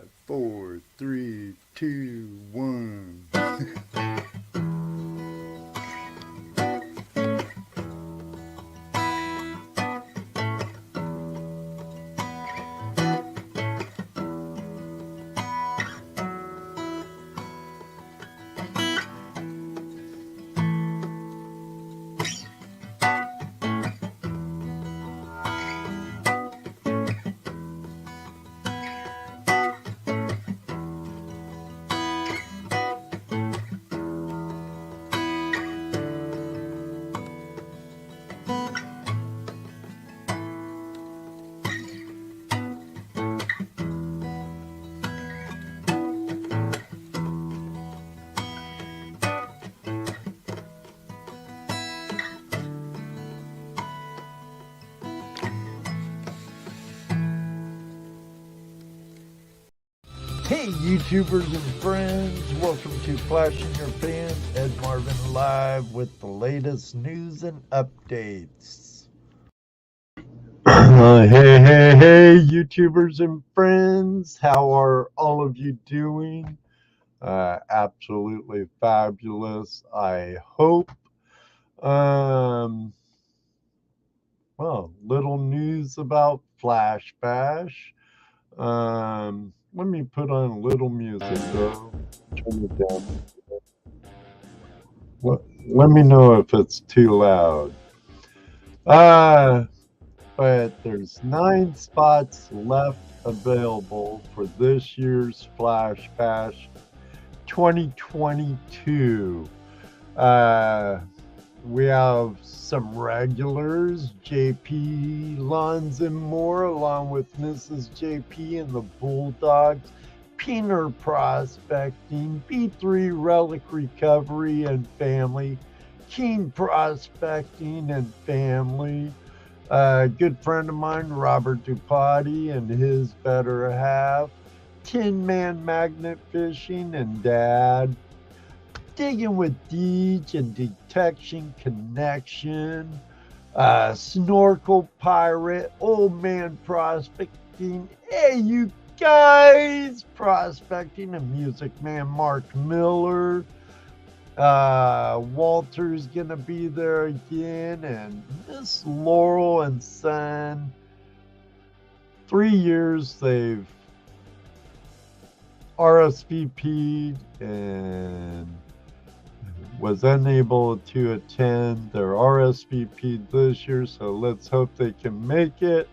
5, 4, 3, 2, 1. Hey YouTubers and friends, welcome to Flashing Your Pan, Ed Marvin live with the latest news and updates. Hey YouTubers and friends, how are all of you doing? Absolutely fabulous, I hope. Well, little news about Flash Bash. Let me put on a little music though. Turn it down. Let me know if it's too loud. But there's 9 spots left available for this year's Flash Bash 2022. We have some regulars, JP, Lons, and more, along with Mrs. JP and the Bulldogs, Peener Prospecting, B3 Relic Recovery and Family, Keen Prospecting and Family, a good friend of mine, Robert Dupotti, and his better half, Tin Man Magnet Fishing and Dad, Digging with Deej and Detection Connection, Snorkel Pirate, Old Man Prospecting, hey you guys, Prospecting, and Music Man Mark Miller. Walter's gonna be there again, and Miss Laurel and Son. 3 years they've RSVP'd and was unable to attend. They're RSVP'd this year, so let's hope they can make it.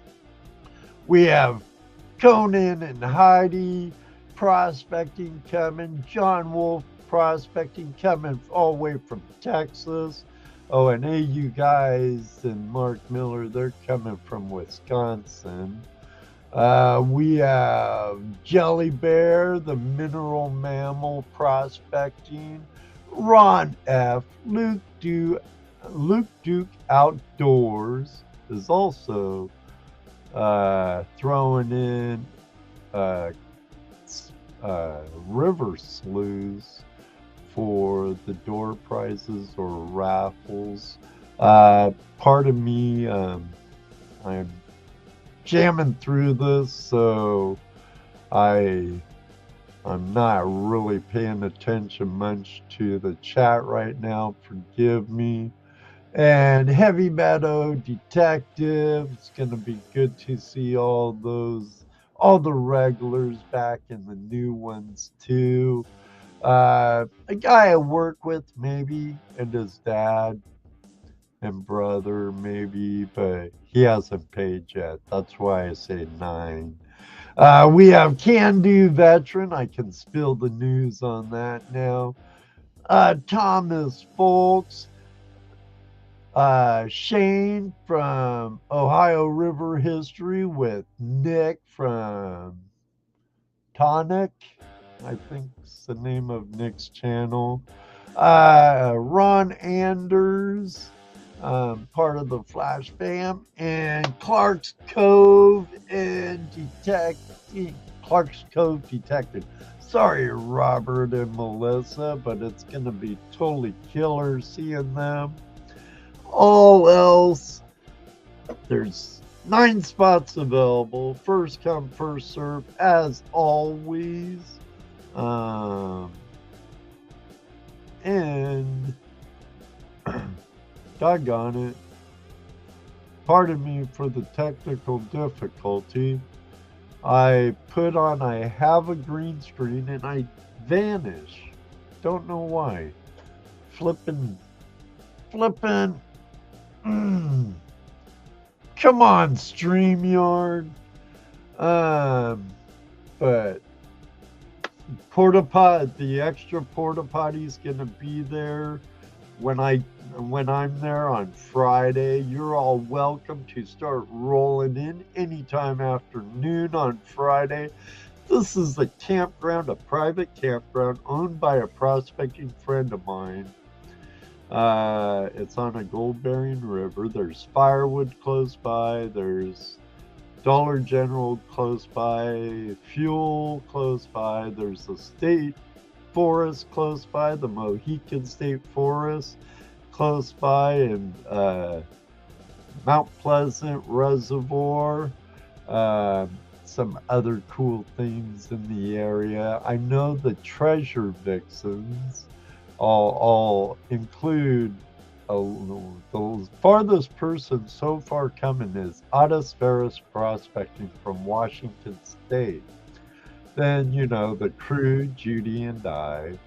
We have Conan and Heidi Prospecting coming, John Wolf Prospecting coming all the way from Texas. Oh, and hey, you guys and Mark Miller, they're coming from Wisconsin. We have Jelly Bear, the mineral mammal prospecting, Ron F, Luke Duke Outdoors is also throwing in river sloughs for the door prizes or raffles. Pardon me, I'm jamming through this, so I'm not really paying attention much to the chat right now. Forgive me. And Heavy Meadow Detective. It's going to be good to see all the regulars back and the new ones too. A guy I work with maybe, and his dad and brother maybe, but he hasn't paid yet. That's why I say 9. We have Can Do Veteran. I can spill the news on that now. Thomas Folks. Shane from Ohio River History with Nick from Tonic, I think is the name of Nick's channel. Ron Anders, part of the Flash fam, and Clark's Cove Detective. Sorry, Robert and Melissa, but it's going to be totally killer seeing them. All else, there's 9 spots available. First come, first serve, as always. And doggone it. Pardon me for the technical difficulty. I put on I have a green screen and I vanish. Don't know why. Flippin'. Mm. Come on, StreamYard. But Porta Pot, the extra Porta Potty's gonna be there when I'm there on Friday. You're all welcome to start rolling in anytime after noon on Friday. This is a campground, a private campground owned by a prospecting friend of mine. It's on a gold-bearing river. There's firewood close by. There's Dollar General close by. Fuel close by. There's the state forest close by, the Mohican State Forest close by, and Mount Pleasant Reservoir. Some other cool things in the area. I know the treasure vixens all include the farthest person so far coming is Otis Ferris prospecting from Washington State. Then, the crew, Judy and I,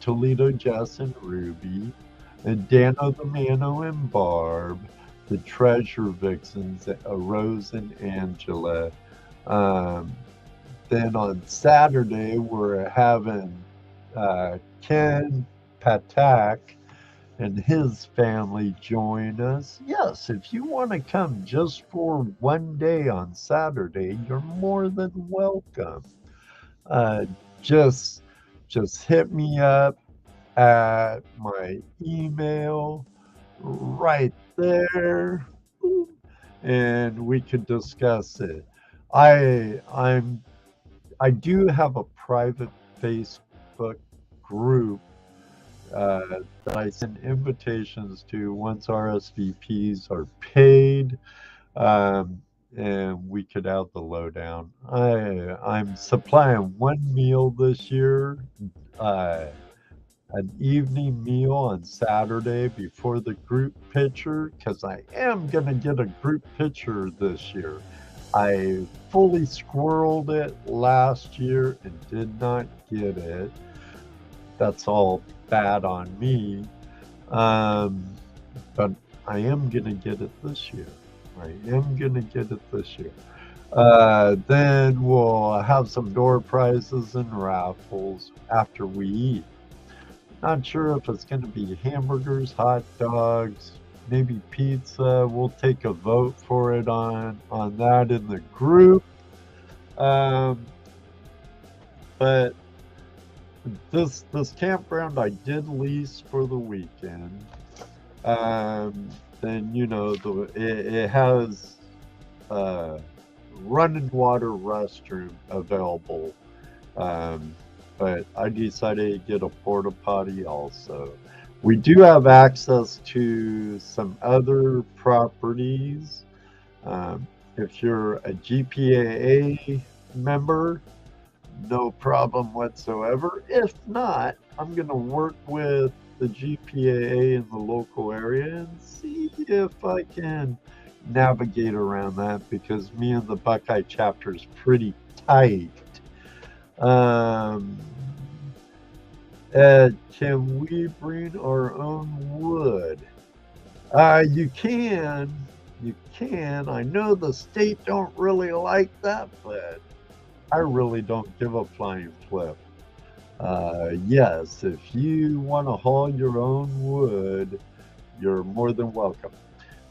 Toledo, Jess and Ruby, and Dano the Mano and Barb, the treasure vixens, Rose and Angela. Then on Saturday, we're having Ken Patak and his family join us. Yes, if you want to come just for one day on Saturday, you're more than welcome. Just hit me up at my email right there, and we could discuss it. I do have a private Facebook group that I send invitations to once RSVPs are paid, and we could have the lowdown. I'm supplying one meal this year, an evening meal on Saturday before the group picture, because I am going to get a group picture this year. I fully squirreled it last year and did not get it. That's all bad on me. But I am going to get it this year. Then we'll have some door prizes and raffles after we eat. Not sure if it's going to be hamburgers, hot dogs, maybe pizza. We'll take a vote for it on that in the group. But this campground I did lease for the weekend. Then it has running water restroom available. But I decided to get a porta potty also. We do have access to some other properties. If you're a GPAA member, no problem whatsoever. If not, I'm going to work with the GPAA in the local area and see if I can navigate around that, because me and the Buckeye chapter is pretty tight. Ed, can we bring our own wood? You can. I know the state don't really like that, but I really don't give a flying flip. Yes, if you want to haul your own wood, you're more than welcome.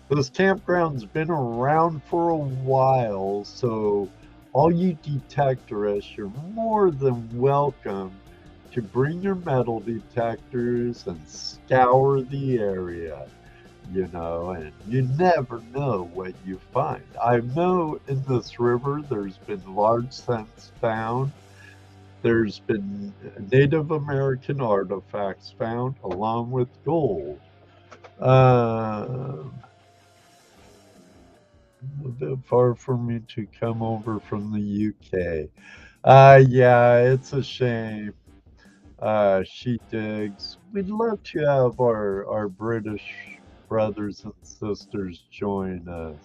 This campground's been around for a while, so all you detectorists, you're more than welcome to bring your metal detectors and scour the area, and you never know what you find. I know in this river there's been large scents found. There's been Native American artifacts found along with gold. bit far for me to come over from the UK. Yeah, it's a shame. She digs. We'd love to have our British brothers and sisters join us.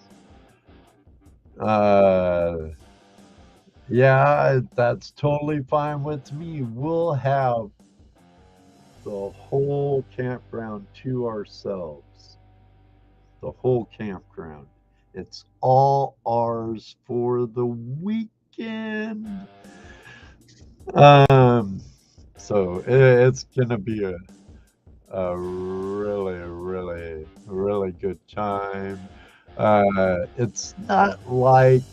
Yeah, that's totally fine with me. We'll have the whole campground to ourselves. The whole campground. It's all ours for the weekend. Um, so it's gonna be a really, really, really good time. It's not like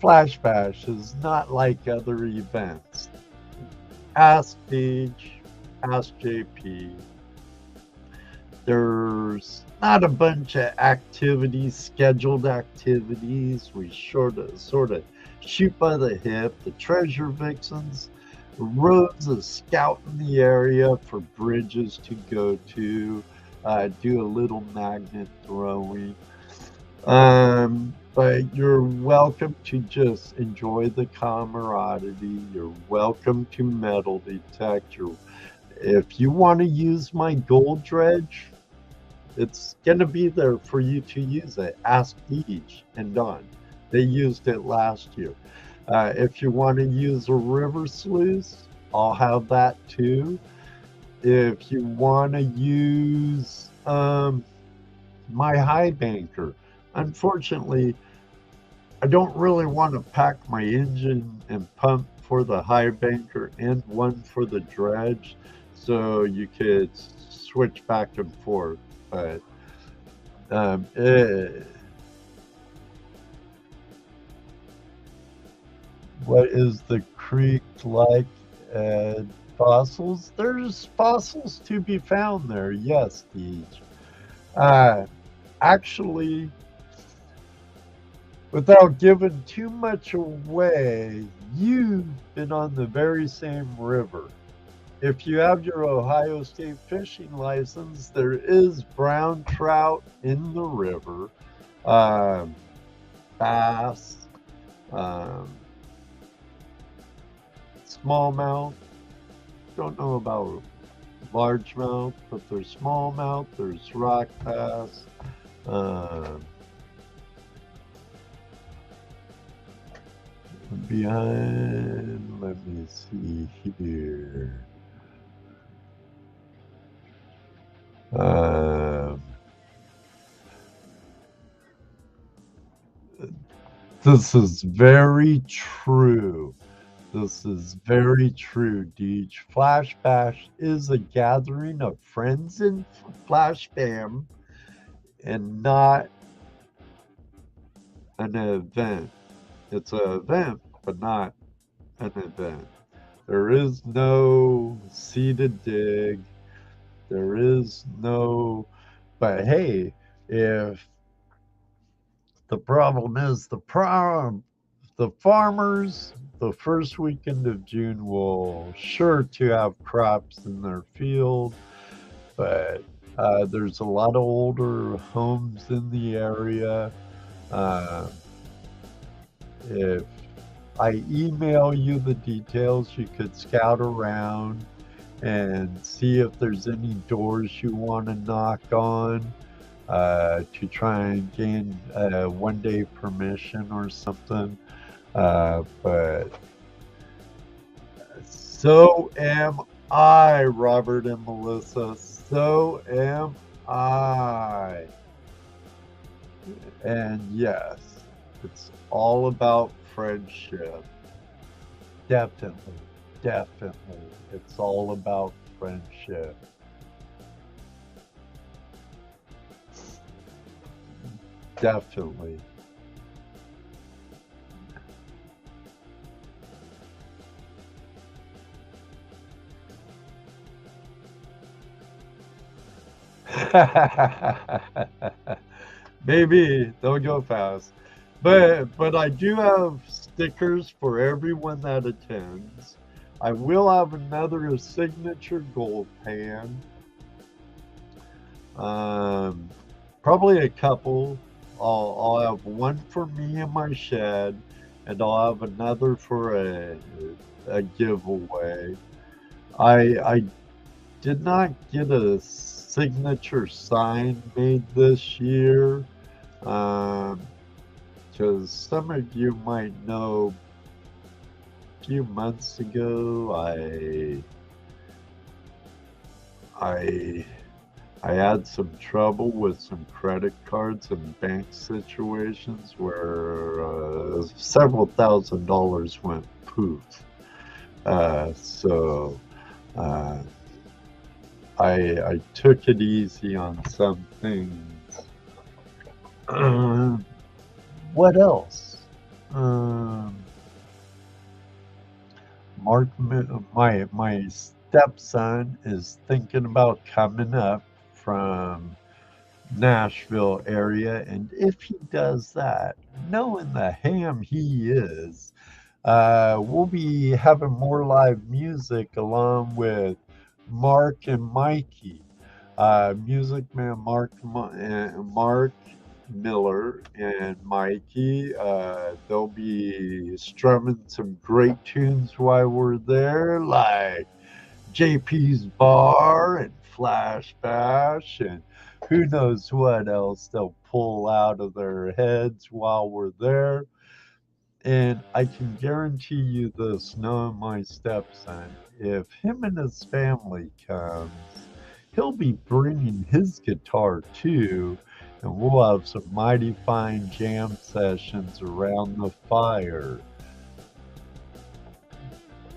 Flash Bash is not like other events. Ask Paige, ask JP. There's not a bunch of activities, scheduled activities. We sort of shoot by the hip. The treasure vixens, roads of scouting the area for bridges to go to, do a little magnet throwing. But you're welcome to just enjoy the camaraderie. You're welcome to metal detect. If you want to use my gold dredge, it's going to be there for you to use it. Ask Deej and Don. They used it last year. If you want to use a river sluice, I'll have that too. If you want to use my high banker, unfortunately, I don't really want to pack my engine and pump for the high banker and one for the dredge, so you could switch back and forth. But what is the creek like at fossils? There's fossils to be found there, yes, Deej. Actually, without giving too much away, you've been on the very same river. If you have your Ohio State fishing license, there is brown trout in the river, bass, smallmouth. Don't know about largemouth, but there's smallmouth, there's rock bass. Behind, let me see here. This is very true. This is very true, Deej. Flash Bash is a gathering of friends in Flash Bam and not an event. It's an event, but not an event. There is no seated dig. There is no, but hey, if the problem is the farmers, the first weekend of June will sure to have crops in their field, but there's a lot of older homes in the area. If I email you the details, you could scout around and see if there's any doors you want to knock on to try and gain one-day permission or something. But so am I, Robert and Melissa. So am I. And yes, it's all about friendship. Definitely. It's all about friendship. Definitely. Maybe they'll go fast. But I do have stickers for everyone that attends. I will have another signature gold pan. Probably a couple. I'll have one for me in my shed, and I'll have another for a giveaway. I did not get a signature sign made this year, because some of you might know. A few months ago, I had some trouble with some credit cards and bank situations where several $1,000s went poof. So I took it easy on some things. What else? Mark, my stepson is thinking about coming up from Nashville area, and if he does that, knowing the ham he is, we'll be having more live music along with Mark and Mikey. Music man Mark Miller and Mikey. They'll be strumming some great tunes while we're there, like JP's Bar and Flash Bash, and who knows what else they'll pull out of their heads while we're there. And I can guarantee you this, knowing my stepson, if him and his family comes, he'll be bringing his guitar too, and we'll have some mighty fine jam sessions around the fire.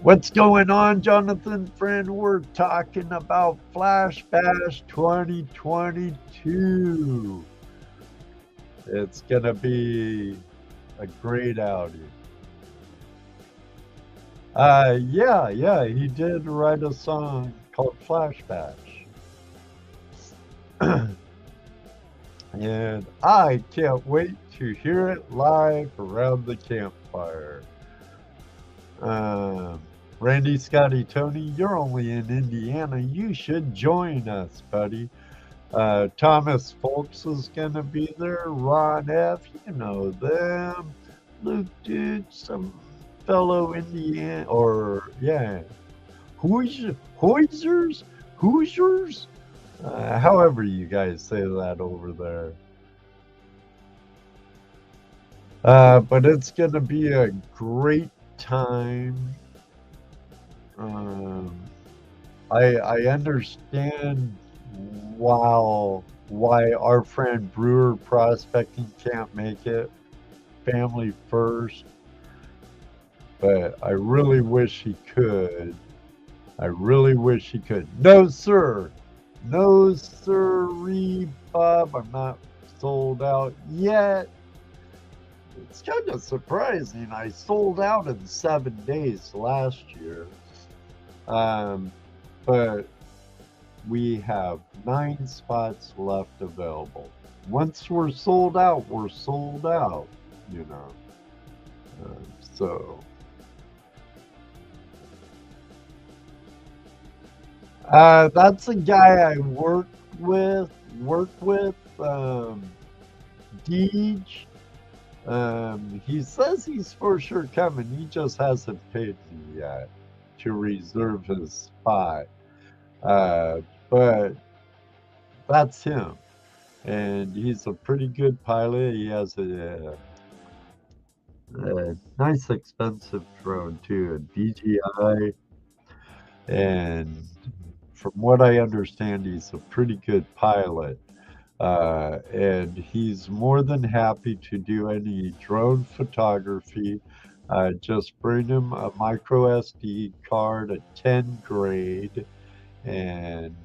What's going on, Jonathan friend? We're talking about Flash Bash 2022. It's gonna be a great outing. Yeah, he did write a song called Flash Bash. And I can't wait to hear it live around the campfire. Randy, Scotty, Tony, you're only in Indiana. You should join us, buddy. Thomas Folks is gonna be there. Ron F, you know them. Luke, dude, some fellow Indiana, or yeah, Hoisers, Hoosiers. However you guys say that over there. But it's gonna be a great time. I understand why our friend Brewer Prospecting can't make it. Family first. But I really wish he could. I really wish he could. No, sir. No, sirree, Bob. I'm not sold out yet. It's kind of surprising. I sold out in 7 days last year. But we have 9 spots left available. Once we're sold out, you know. So. That's a guy I work with, Deej. He says he's for sure coming. He just hasn't paid me yet to reserve his spot. But that's him. And he's a pretty good pilot. He has a nice expensive drone too, a DJI. And from what I understand, he's a pretty good pilot. And he's more than happy to do any drone photography. Just bring him a micro SD card, a 10 grade, and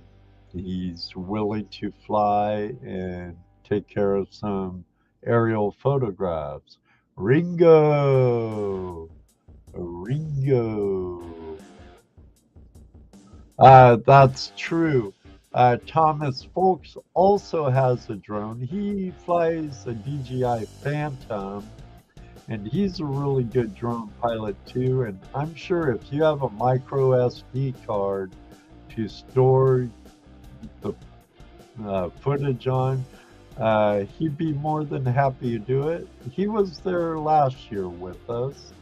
he's willing to fly and take care of some aerial photographs. Ringo! That's true. Thomas Folks also has a drone. He flies a DJI Phantom, and he's a really good drone pilot too. And I'm sure if you have a micro SD card to store the footage on, He'd be more than happy to do it. He was there last year with us.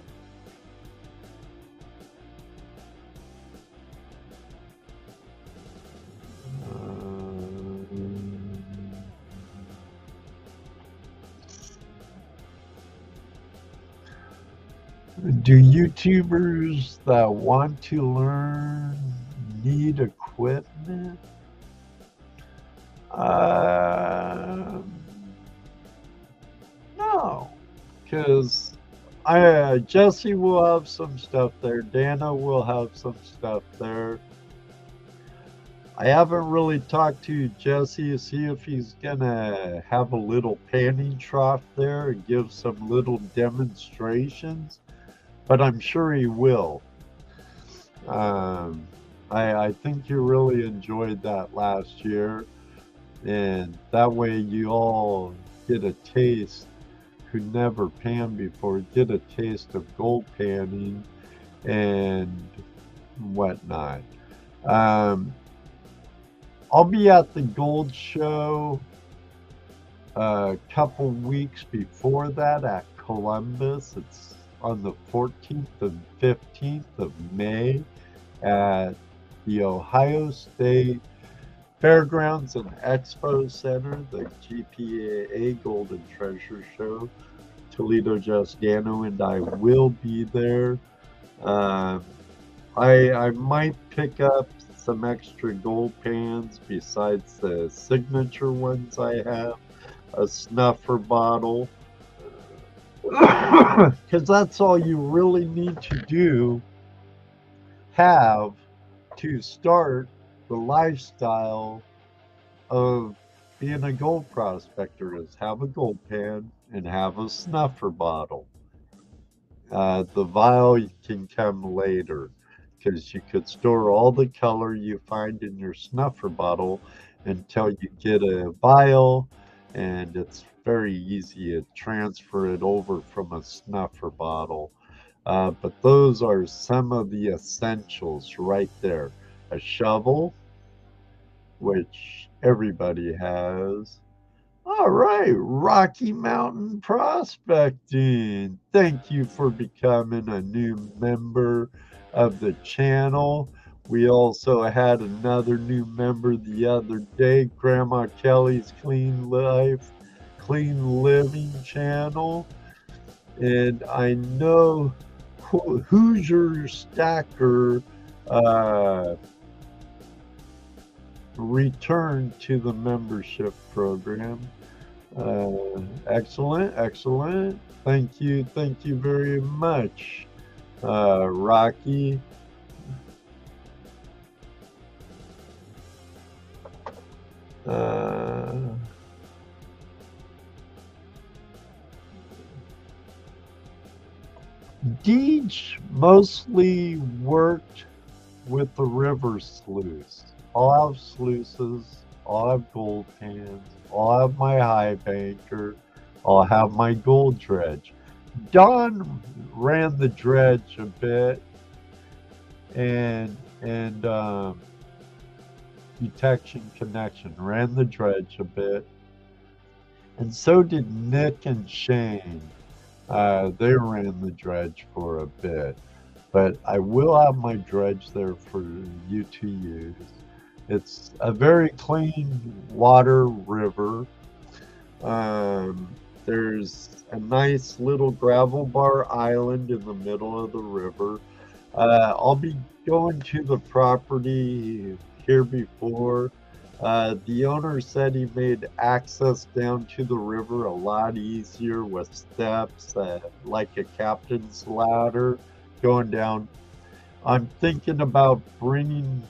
Do YouTubers that want to learn need equipment? No, because Jesse will have some stuff there. Dana will have some stuff there. I haven't really talked to Jesse to see if he's gonna have a little panning trough there and give some little demonstrations, but I'm sure he will. I think you really enjoyed that last year, and that way you all get a taste who never panned before, get a taste of gold panning and whatnot. I'll be at the gold show a couple weeks before that at Columbus. It's on the 14th and 15th of May at the Ohio State Fairgrounds and Expo Center, the GPAA Golden Treasure Show. Toledo Justano and I will be there. I might pick up some extra gold pans besides the signature ones I have, a snuffer bottle, because that's all you really need to do, have to start the lifestyle of being a gold prospector, is have a gold pan and have a snuffer bottle. The vial can come later, because you could store all the color you find in your snuffer bottle until you get a vial, and it's very easy to transfer it over from a snuffer bottle. But those are some of the essentials right there. A shovel, which everybody has. All right, Rocky Mountain Prospecting. Thank you for becoming a new member of the channel. We also had another new member the other day, Grandma Kelly's Clean Life, Clean Living channel. And I know Hoosier Stacker returned to the membership program. Excellent, excellent. Thank you very much, Rocky. Deej mostly worked with the river sluice. I'll have sluices, I'll have gold pans, I'll have my high banker, I'll have my gold dredge. Don ran the dredge a bit, and Detection Connection ran the dredge a bit, and so did Nick and Shane. They ran the dredge for a bit, but I will have my dredge there for you to use. It's a very clean water river. There's a nice little gravel bar island in the middle of the river. I'll be going to the property here before. The owner said he made access down to the river a lot easier with steps, like a captain's ladder going down. I'm thinking about bringing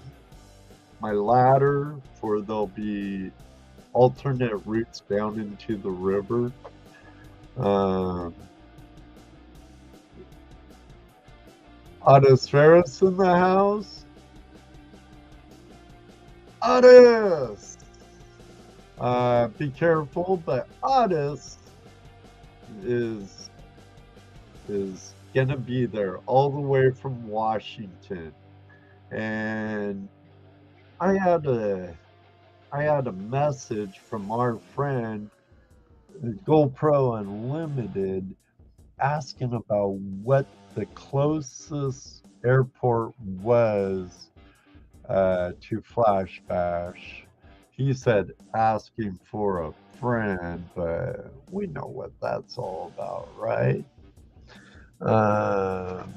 my ladder, for there'll be alternate routes down into the river. Otis Ferris in the house. Otis! Be careful, but Otis is gonna be there all the way from Washington. And I had a message from our friend GoPro Unlimited asking about what the closest airport was to Flash Bash. He said asking for a friend, but we know what that's all about, right? Um,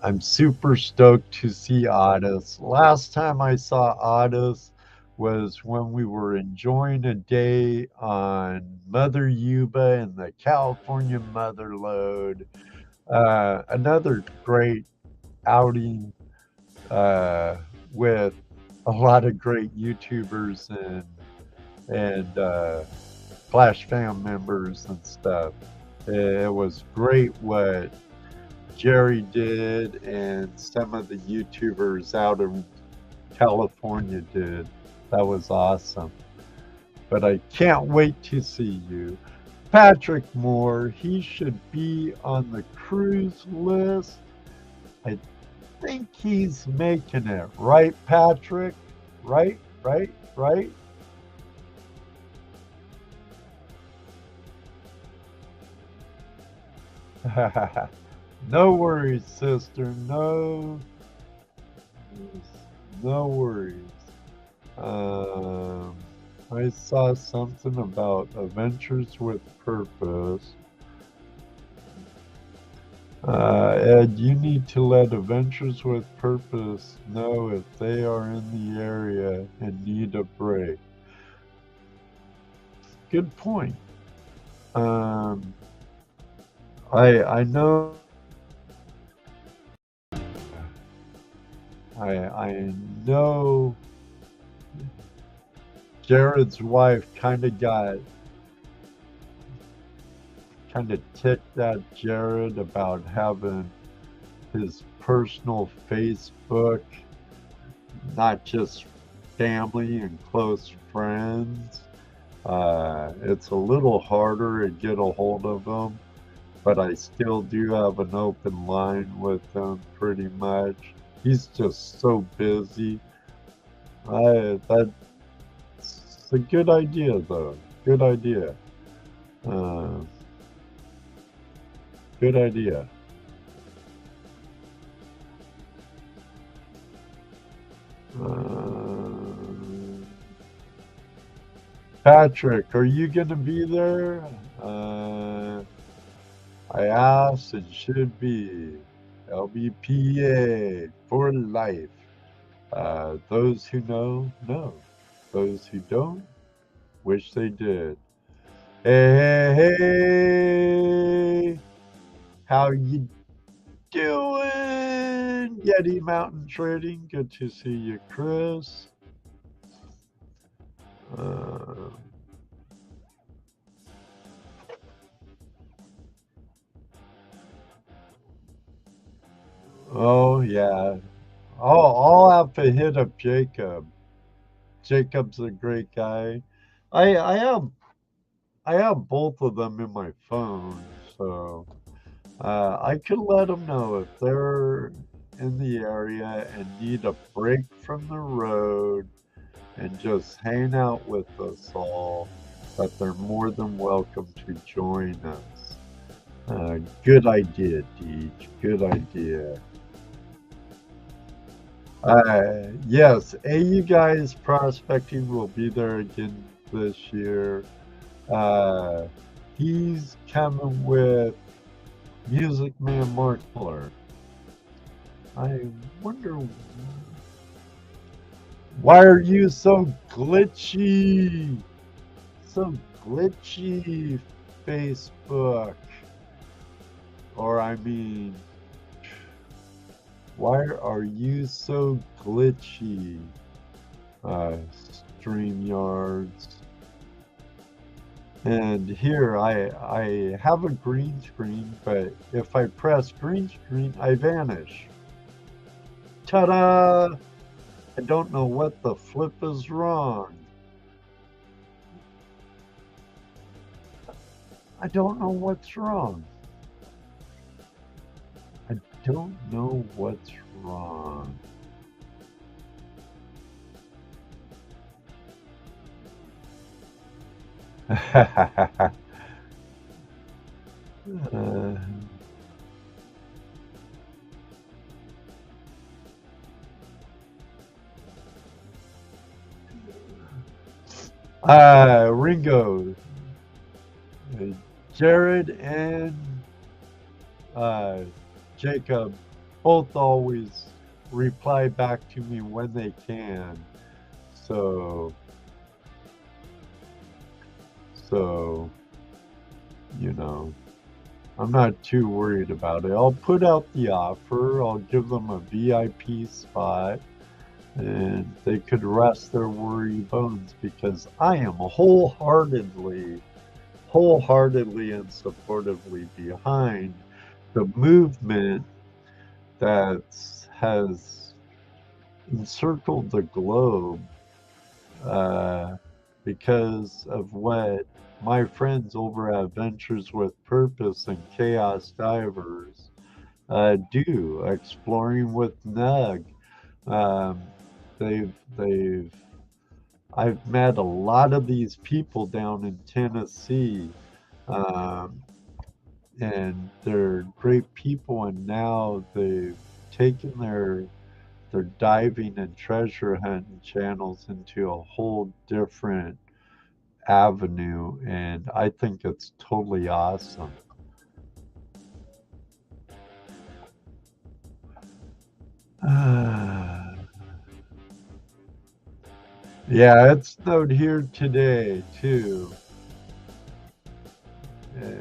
I'm super stoked to see Otis. Last time I saw Otis was when we were enjoying a day on Mother Yuba and the California Mother Lode. Another great outing with a lot of great YouTubers and Flash Fam members and stuff. It was great what Jerry did and some of the YouTubers out of California did. That was awesome. But I can't wait to see you. Patrick Moore, he should be on the cruise list. I think he's making it. Right, Patrick? Right? No worries, sister. No worries. I saw something about Adventures with Purpose. Ed, you need to let Adventures with Purpose know if they are in the area and need a break. Good point. I know. I know Jared's wife kind of ticked at Jared about having his personal Facebook, not just family and close friends. It's a little harder to get a hold of him, but I still do have an open line with him pretty much. He's just so busy. That's a good idea, though. Good idea. Good idea. Patrick, are you going to be there? I asked, it should be LBPA for life. Those who know. Those who don't, wish they did. Hey, how you doing? Yeti Mountain Trading, good to see you, Chris. Oh yeah, I'll have to hit up Jacob. Jacob's a great guy. I have both of them in my phone, so I could let them know if they're in the area and need a break from the road and just hang out with us all, that they're more than welcome to join us. Good idea, Deej. Good idea. Yes, AU Guys Prospecting will be there again this year. He's coming with Music Man Mark Miller. I wonder, why are you so glitchy? So glitchy, Facebook. Or I mean, why are you so glitchy? StreamYards. And here I have a green screen, but if I press green screen, I vanish. Ta-da! I don't know what the flip is wrong. I don't know what's wrong. I don't know what's wrong. Uh, Ringo, uh, Jared, and uh, Jacob both always reply back to me when they can. So, so, you know, I'm not too worried about it. I'll put out the offer. I'll give them a VIP spot and they could rest their worry bones because I am wholeheartedly and supportively behind the movement that has encircled the globe because of what my friends over at Ventures with Purpose and Chaos Divers do, exploring with Nug. Um, they've I've met a lot of these people down in Tennessee, um, and they're great people. And now they've taken their diving and treasure hunting channels into a whole different avenue, and I think it's totally awesome. Yeah, it snowed here today too.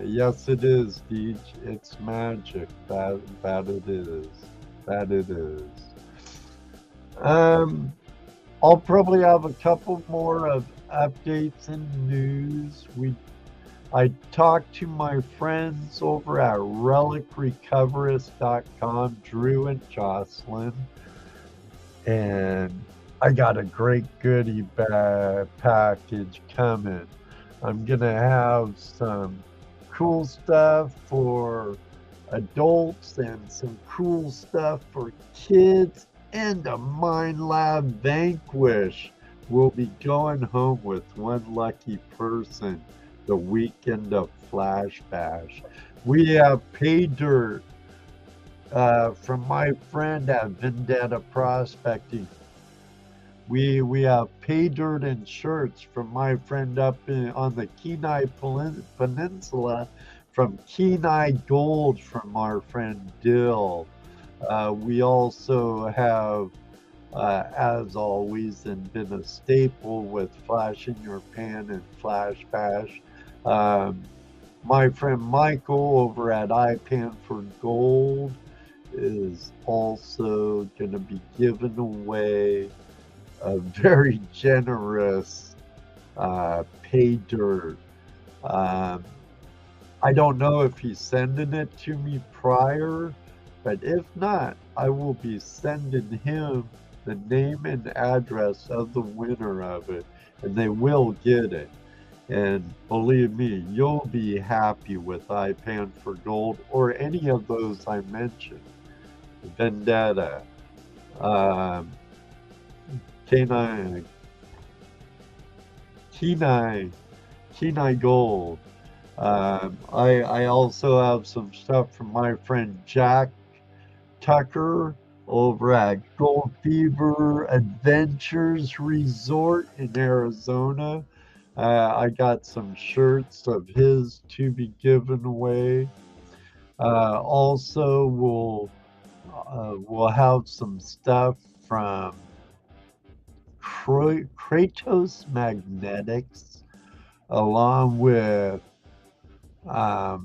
Yes, it is, Deej. It's magic. That it is. That it is. Um, I'll probably have a couple more of updates and news. I talked to my friends over at relicrecoverist.com, Drew and Jocelyn, and I got a great goodie bag package coming. I'm gonna have some cool stuff for adults and some cool stuff for kids, and a Mind Lab Vanquish. We'll be going home with one lucky person the weekend of Flash Bash. We have pay dirt from my friend at Vendetta Prospecting. We have pay dirt and shirts from my friend up on the Kenai Peninsula from Kenai Gold from our friend Dill. We also have, as always, and been a staple with Flash in Your Pan and Flash Bash. My friend Michael over at iPan for Gold is also going to be giving away a very generous pay dirt. Um, I don't know if he's sending it to me prior, but if not, I will be sending him the name and address of the winner of it, and they will get it. And believe me, you'll be happy with iPan for Gold or any of those I mentioned. Vendetta, um, Kenai, Kenai, Kenai Gold. I also have some stuff from my friend Jack Tucker over at Gold Fever Adventures Resort in Arizona. I got some shirts of his to be given away. Also, we'll have some stuff from Kratos Magnetics, along with I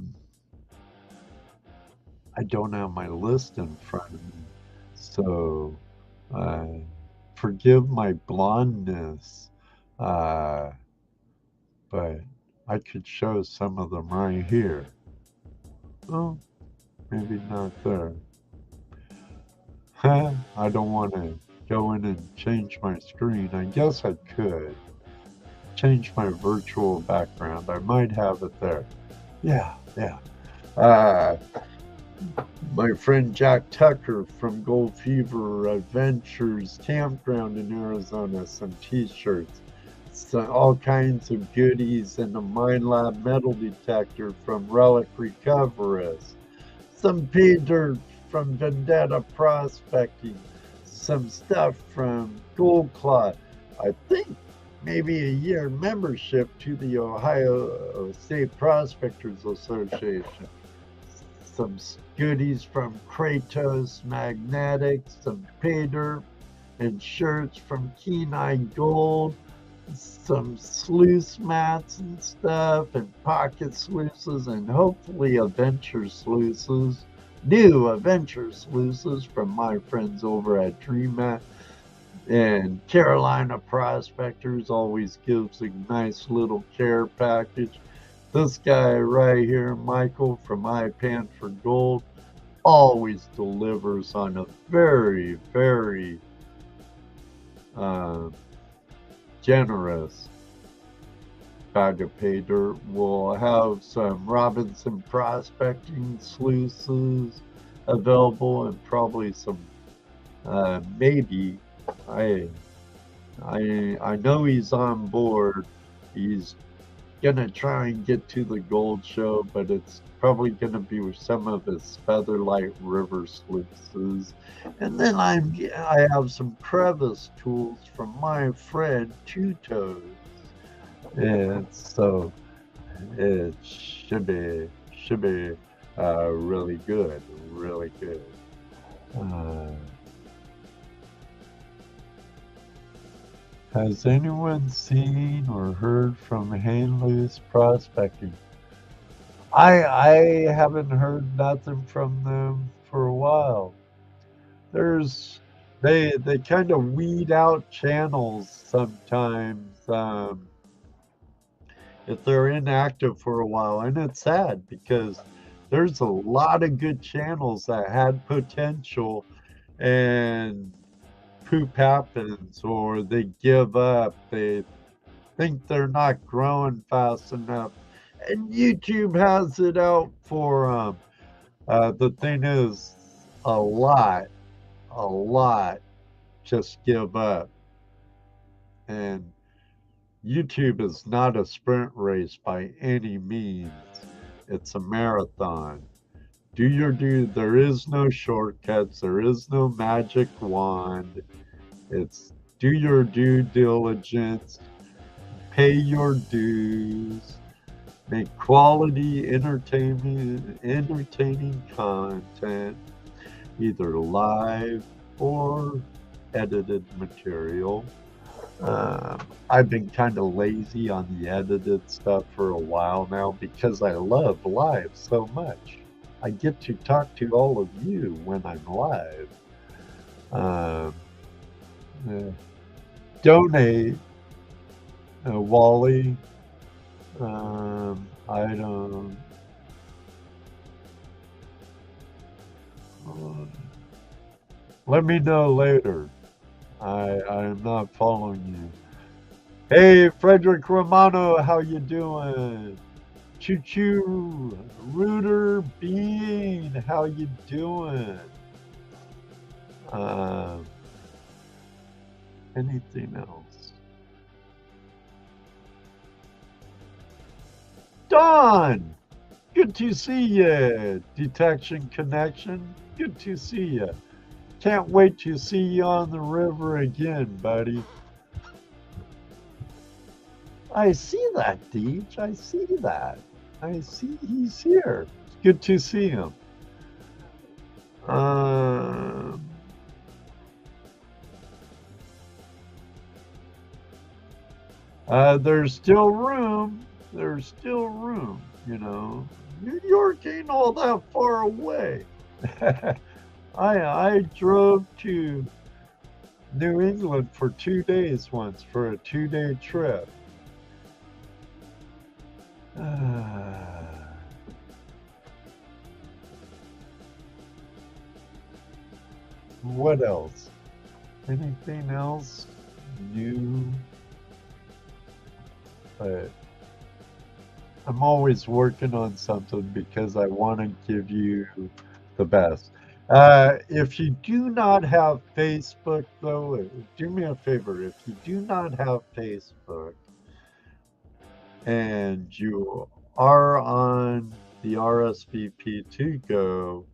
don't have my list in front of me, so forgive my blondness, uh, but I could show some of them right here. Oh, maybe not there. I don't want to go in and change my screen. I guess I could change my virtual background. I might have it there. Yeah. Uh, my friend Jack Tucker from Gold Fever Adventures Campground in Arizona, some t-shirts. So all kinds of goodies and a Mine Lab metal detector from Relic Recoverist, some pay dirt from Vendetta Prospecting, some stuff from Gold Claw. I think maybe a year membership to the Ohio State Prospectors Association. Some goodies from Kratos Magnetics, some pay dirt and shirts from Keen Eye Gold, some sluice mats and stuff, and pocket sluices, and hopefully adventure sluices, new adventure sluices from my friends over at DreamMat. And Carolina Prospectors always gives a nice little care package. This guy right here, Michael from iPan for Gold, always delivers on a very, very generous bag of pay dirt. We'll have some Robinson Prospecting sluices available, and probably some maybe I know he's on board. He's gonna try and get to the gold show, but it's probably gonna be with some of his Featherlight River sluices. And then I have some crevice tools from my friend Two Toes. And so it should be really good, really good. Has anyone seen or heard from Hang Loose Prospecting? I haven't heard nothing from them for a while. They kind of weed out channels sometimes if they're inactive for a while, and it's sad because there's a lot of good channels that had potential, and poop happens, or they give up, they think they're not growing fast enough, and YouTube has it out for them. The thing is, a lot just give up. And YouTube is not a sprint race by any means. It's a marathon. Do your due. There is no shortcuts. There is no magic wand. It's do your due diligence, pay your dues, make quality entertaining content, either live or edited material. I've been kind of lazy on the edited stuff for a while now because I love live so much. I get to talk to all of you when I'm live. Donate, Wally. I don't. Let me know later. I'm not following you. Hey, Frederick Romano, how you doing? Choo choo, Rooter Bean, how you doing? Anything else? Don, good to see you. Detection Connection, good to see you. Can't wait to see you on the river again, buddy. I see that, Deej. I see that. I see he's here. It's good to see him. There's still room. There's still room, you know. New York ain't all that far away. I drove to New England for 2 days once for a 2-day trip. What else? Anything else new? But I'm always working on something because I want to give you the best. If you do not have Facebook, though, do me a favor. If you do not have Facebook, and you are on the RSVP to go,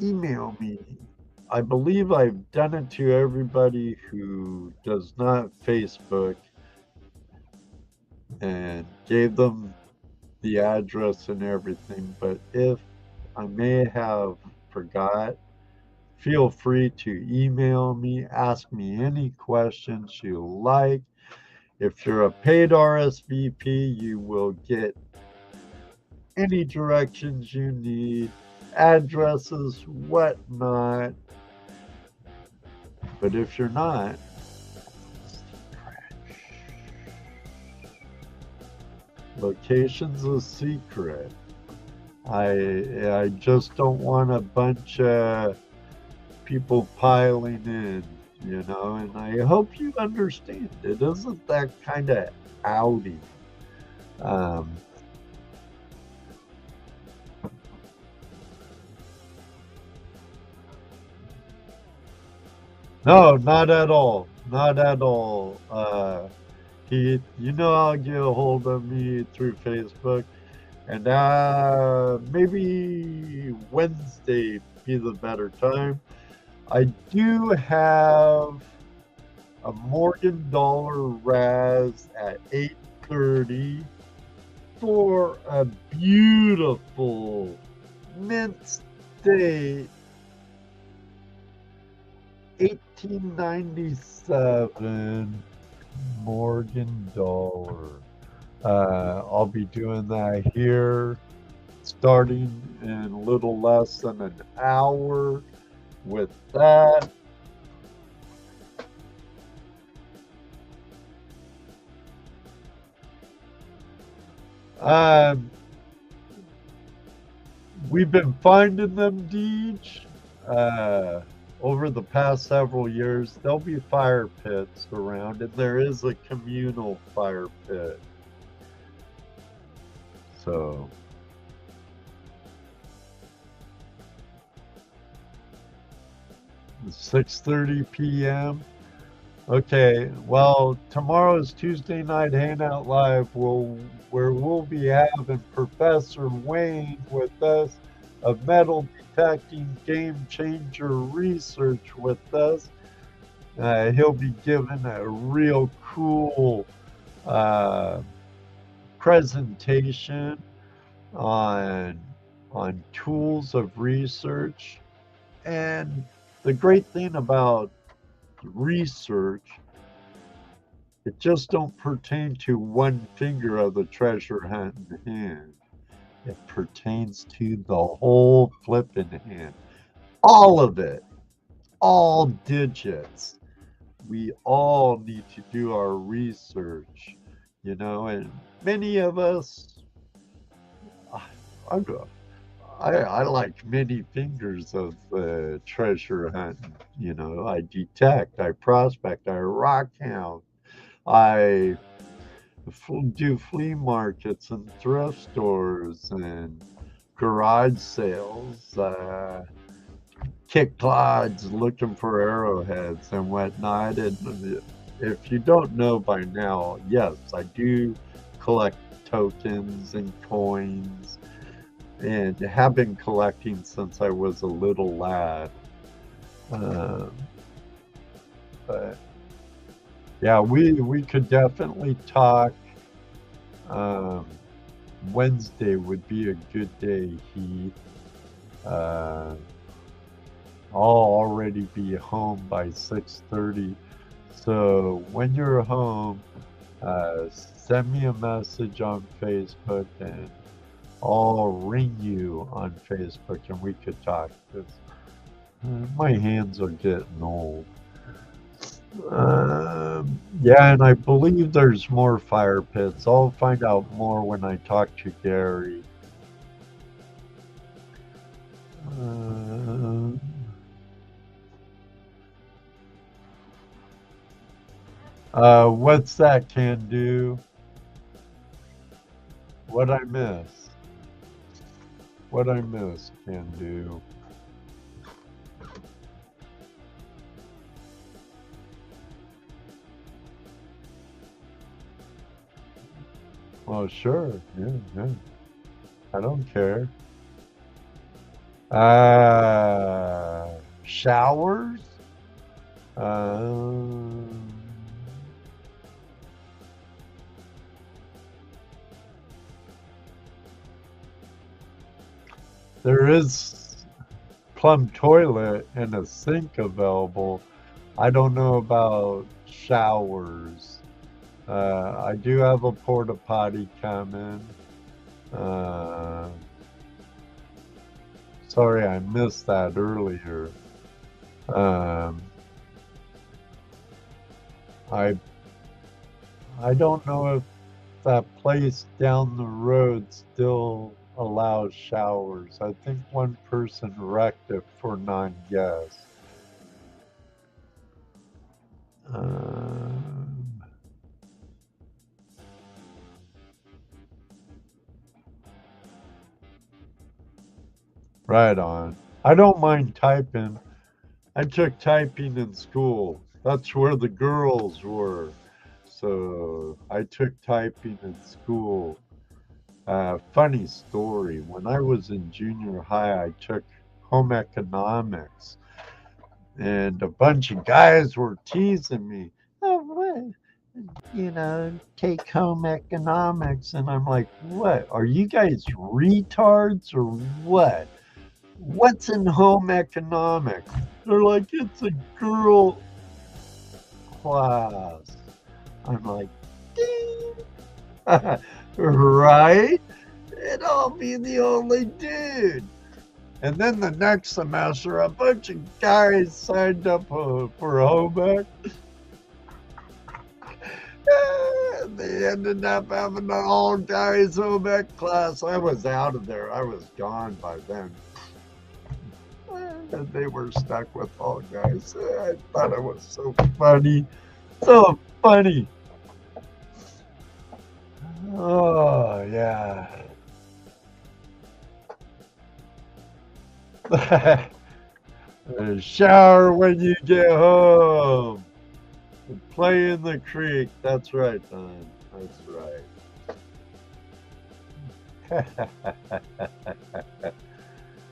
email me. I believe I've done it to everybody who does not Facebook and gave them the address and everything. But if I may have forgot, feel free to email me, ask me any questions you like. If you're a paid RSVP, you will get any directions you need, addresses, whatnot. But if you're not, location's a secret. I just don't want a bunch of people piling in, and I hope you understand it isn't that kind of outing. No, not at all. Not at all. Heath, I'll get a hold of me through Facebook. And maybe Wednesday be the better time. I do have a Morgan Dollar Razz at 8:30 for a beautiful mint state 1897 Morgan Dollar. I'll be doing that here starting in a little less than an hour. With that, we've been finding them, Deej, over the past several years. There'll be fire pits around, and there is a communal fire pit. So 6:30 p.m. Okay, well, tomorrow's Tuesday Night Hangout Live, where we'll be having Professor Wayne with us of Metal Detecting Game Changer Research with us. He'll be giving a real cool presentation on tools of research. And the great thing about research, it just don't pertain to one finger of the treasure hunting hand. It pertains to the whole flipping hand. All of it. All digits. We all need to do our research, and many of us, I like many fingers of treasure hunting. I detect, I prospect, I rock count, I do flea markets and thrift stores and garage sales, kick clods looking for arrowheads and whatnot. And if you don't know by now, yes, I do collect tokens and coins and have been collecting since I was a little lad. But yeah, we could definitely talk. Wednesday would be a good day, Heath. I'll already be home by 6:30. So when you're home, send me a message on Facebook and I'll ring you on Facebook and we could talk. Because my hands are getting old. Yeah, and I believe there's more fire pits. I'll find out more when I talk to Gary. What's that can do? What I miss? What I miss can do? Well, sure. Yeah. I don't care. Showers? Um, there is plumb toilet and a sink available. I don't know about showers. I do have a porta potty coming. Uh, sorry, I missed that earlier. Um, I I don't know if that place down the road still allows showers. I think one person wrecked it for non-gas. Um, right on. I don't mind typing. I took typing in school. That's where the girls were. So I took typing in school. Funny story. When I was in junior high, I took home economics, and a bunch of guys were teasing me. Oh, what? Take home economics. And I'm like, what? Are you guys retards or what? What's in home economics? They're like, it's a girl class. I'm like, ding. Right? And I'll be the only dude. And then the next semester, a bunch of guys signed up for home ec. And they ended up having an all guys home ec class. I was out of there. I was gone by then. And they were stuck with all guys. I thought it was so funny. So funny. Oh, yeah. Shower when you get home. Play in the creek. That's right, Don. That's right.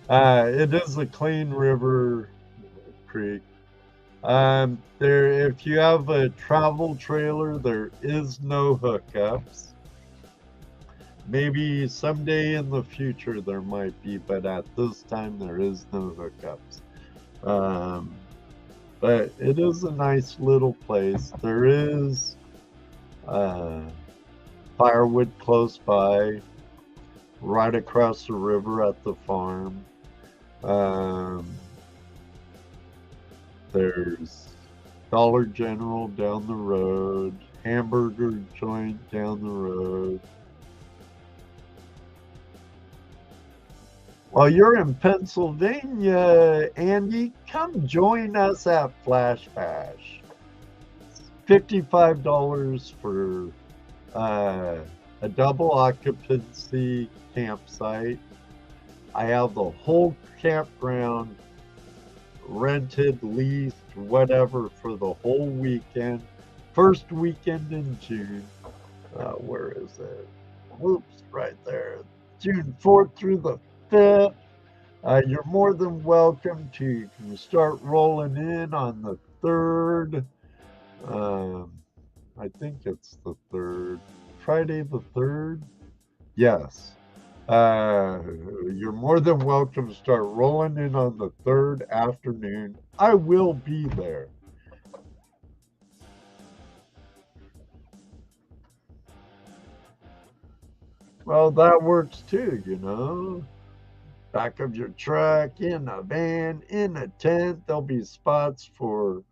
It is a clean river creek. If you have a travel trailer, there is no hookups. Maybe someday in the future there might be, but at this time there is no hookups. But it is a nice little place. There is firewood close by, right across the river at the farm. There's Dollar General down the road, hamburger joint down the road. While you're in Pennsylvania, Andy, come join us at Flash Bash. $55 for a double occupancy campsite. I have the whole campground rented, leased, whatever for the whole weekend. First weekend in June. Where is it? Whoops, right there. June 4th through the 5th. You're more than welcome to start rolling in on the 3rd. I think it's the 3rd. Friday the 3rd? Yes. You're more than welcome to start rolling in on the 3rd afternoon. I will be there. Well, that works too. Back of your truck, in a van, in a tent. There'll be spots for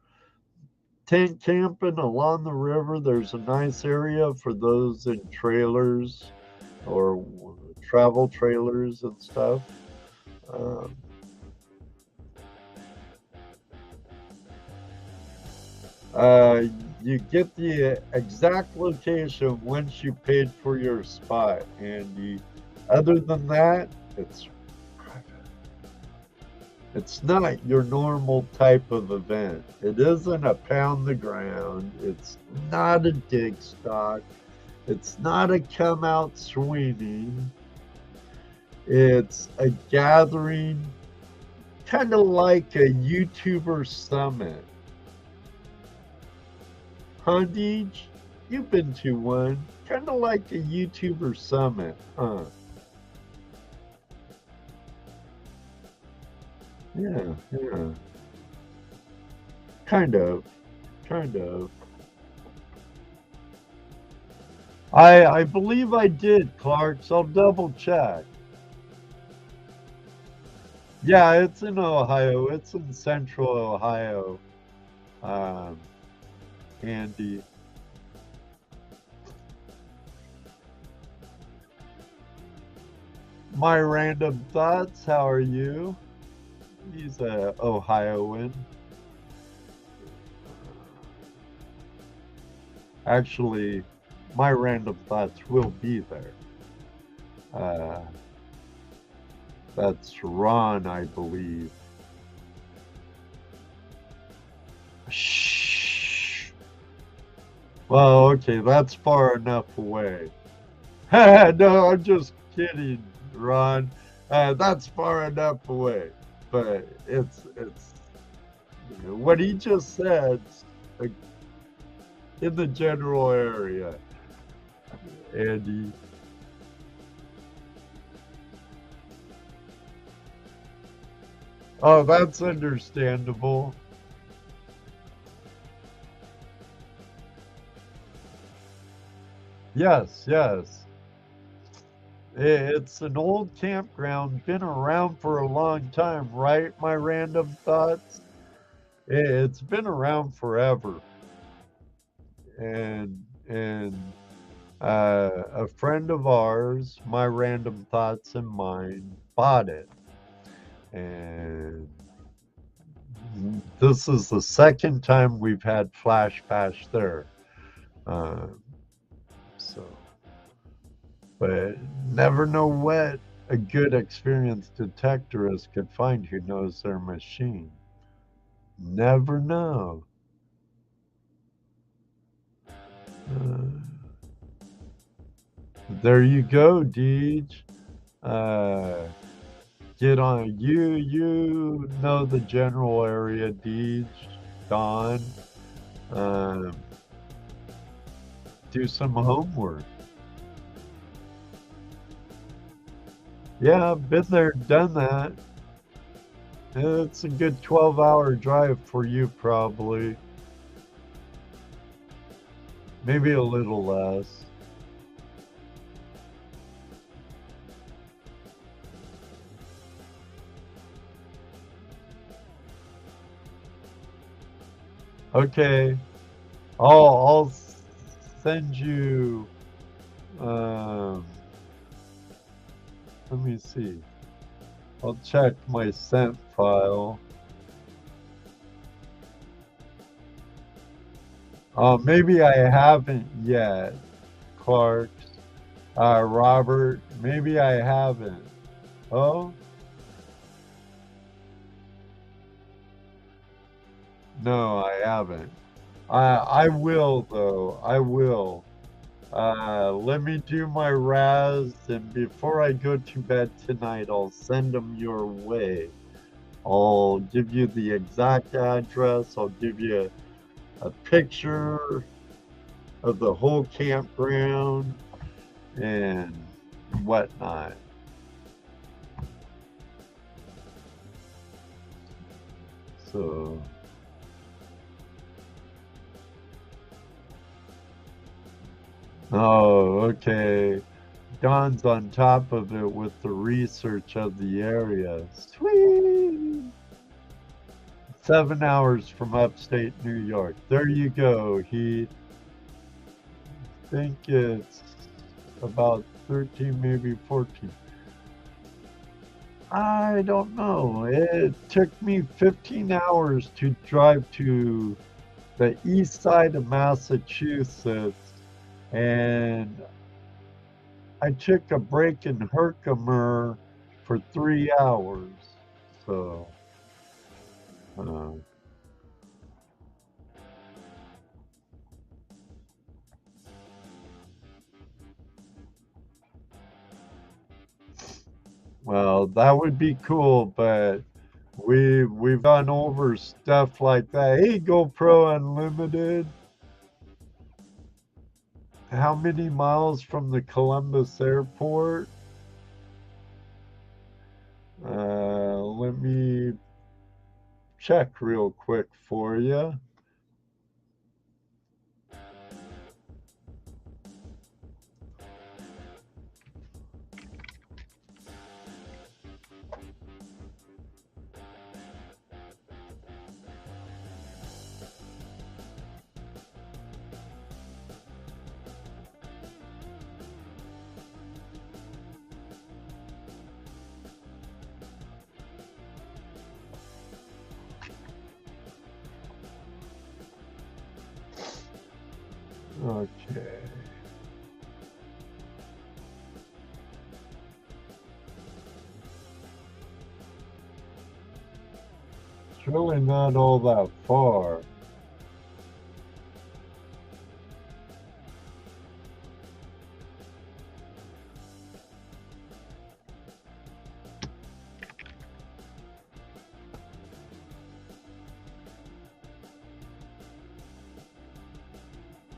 tent camping along the river. There's a nice area for those in trailers or travel trailers and stuff. You get the exact location once you paid for your spot, and other than that, it's not your normal type of event. It isn't a pound the ground. It's not a dig stock. It's not a come out swinging. It's a gathering, kind of like a YouTuber summit. Huh, Deej? You've been to one. Kind of like a YouTuber summit, huh? Yeah, yeah. Kind of. Kind of. I believe I did, Clark, so I'll double check. Yeah, it's in Ohio. It's in central Ohio. Um, Andy. My random thoughts, how are you? He's a Ohioan. Actually, my random thoughts will be there. Uh, that's Ron, I believe. Shh. Well, okay, that's far enough away. No, I'm just kidding, Ron. That's far enough away. But it's what he just said uh, in the general area, Andy. Oh, that's understandable. Yes, yes. It's an old campground, been around for a long time, right? My random thoughts. It's been around forever, and a friend of ours, my random thoughts and mine, bought it, and this is the second time we've had Flash Bash there. Uh, so, but never know what a good experienced detectorist could find who knows their machine. Never know. Uh, there you go, Deej. Uh, get on. You know the general area, Deej. Don. Um, do some homework. Yeah, I've been there, done that. It's a good 12-hour drive for you, probably. Maybe a little less. Okay, I'll send you. Um, let me see. I'll check my sent file. Maybe I haven't yet, Clark. Robert, maybe I haven't. Oh, no, I haven't. I will though. I will. Let me do my razz, and before I go to bed tonight, I'll send them your way. I'll give you the exact address. I'll give you a picture of the whole campground and whatnot. So, oh, okay. Don's on top of it with the research of the area. Sweet. 7 hours from upstate New York. There you go. He think it's about 13, maybe 14. I don't know. It took me 15 hours to drive to the east side of Massachusetts, and I took a break in Herkimer for 3 hours. So, uh, Well, that would be cool, but we've gone over stuff like that. Hey, GoPro Unlimited. How many miles from the Columbus airport? Let me check real quick for you. Okay. It's really not all that far.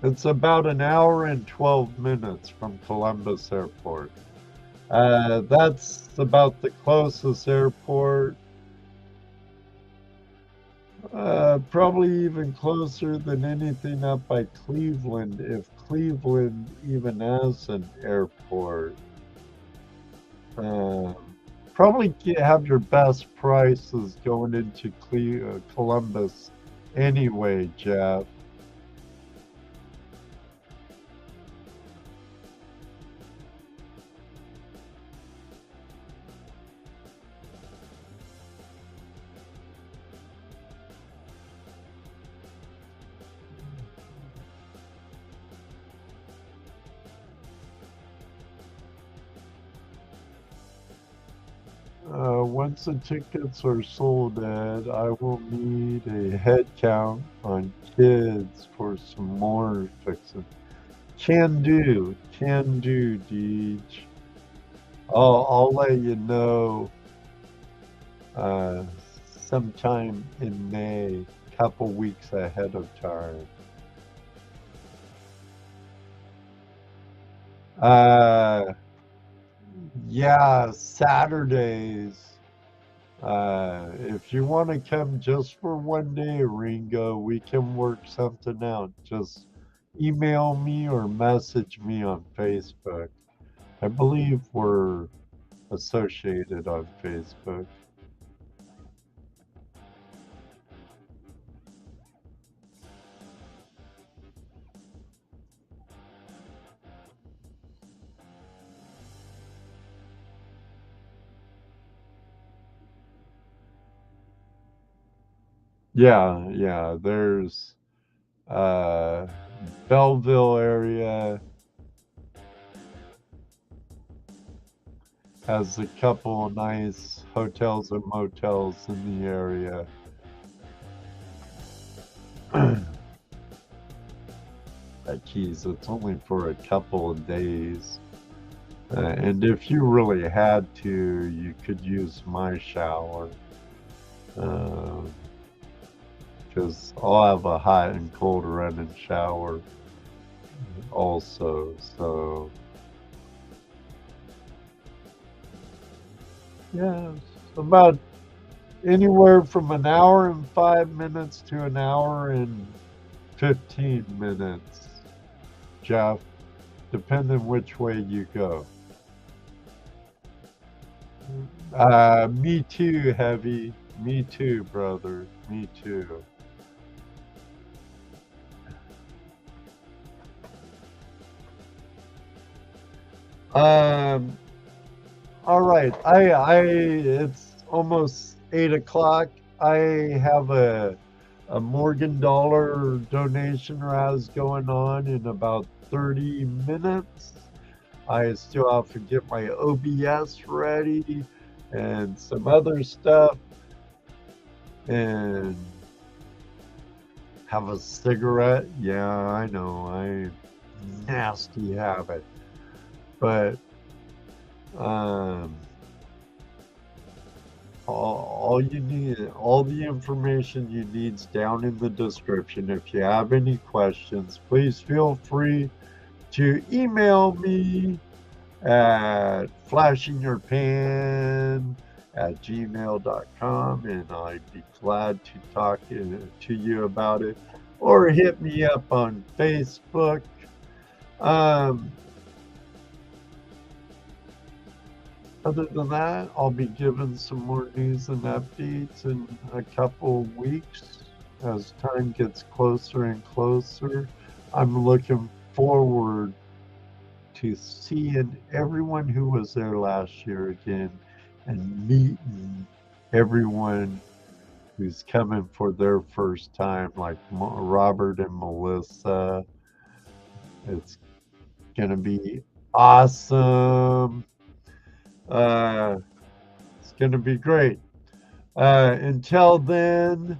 It's about an hour and 12 minutes from Columbus Airport. That's about the closest airport. Probably even closer than anything up by Cleveland, if Cleveland even has an airport. Uh, Probably have your best prices going into Columbus anyway, Jeff. Once the tickets are sold, Ed, I will need a head count on kids for some more fixing. Can do, Deej. I'll let you know uh, sometime in May, couple weeks ahead of time. Yeah, Saturdays. If you want to come just for one day, Ringo, we can work something out. Just email me or message me on Facebook. I believe we're associated on Facebook. Yeah, there's uh, Belleville area has a couple of nice hotels and motels in the area. Geez, it's only for a couple of days. And if you really had to, you could use my shower. Because I'll have a hot and cold running shower also. So, yeah, it's about anywhere from an hour and 5 minutes to an hour and 15 minutes, Jeff, depending which way you go. Me too, Heavy. Me too, brother. Me too. Um, all right. It's almost 8 o'clock. I have a Morgan Dollar donation razz going on in about 30 minutes. I still have to get my OBS ready and some other stuff and have a cigarette. Yeah, I know. Nasty habit. But All you need, all the information you need's down in the description. If you have any questions, please feel free to email me at flashingyourpan@gmail.com, and I'd be glad to talk to you about it, or hit me up on Facebook. Other than that, I'll be giving some more news and updates in a couple of weeks as time gets closer and closer. I'm looking forward to seeing everyone who was there last year again and meeting everyone who's coming for their first time, like Robert and Melissa. It's going to be awesome. It's going to be great. Until then,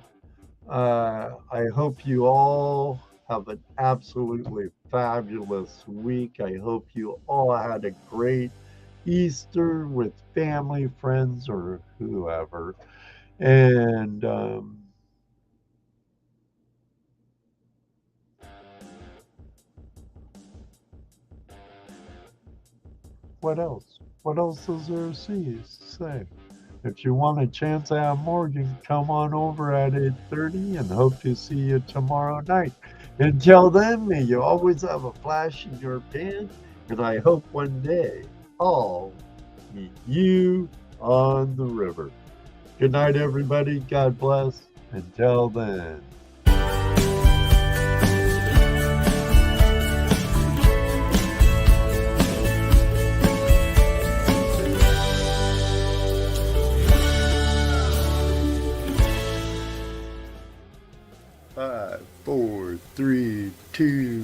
I hope you all have an absolutely fabulous week. I hope you all had a great Easter with family, friends, or whoever. And what else? What else is there to say? If you want a chance to have Morgan, come on over at 8:30 and hope to see you tomorrow night. Until then, may you always have a flash in your pan, and I hope one day I'll meet you on the river. Good night, everybody. God bless. Until then. Five, four, three, two,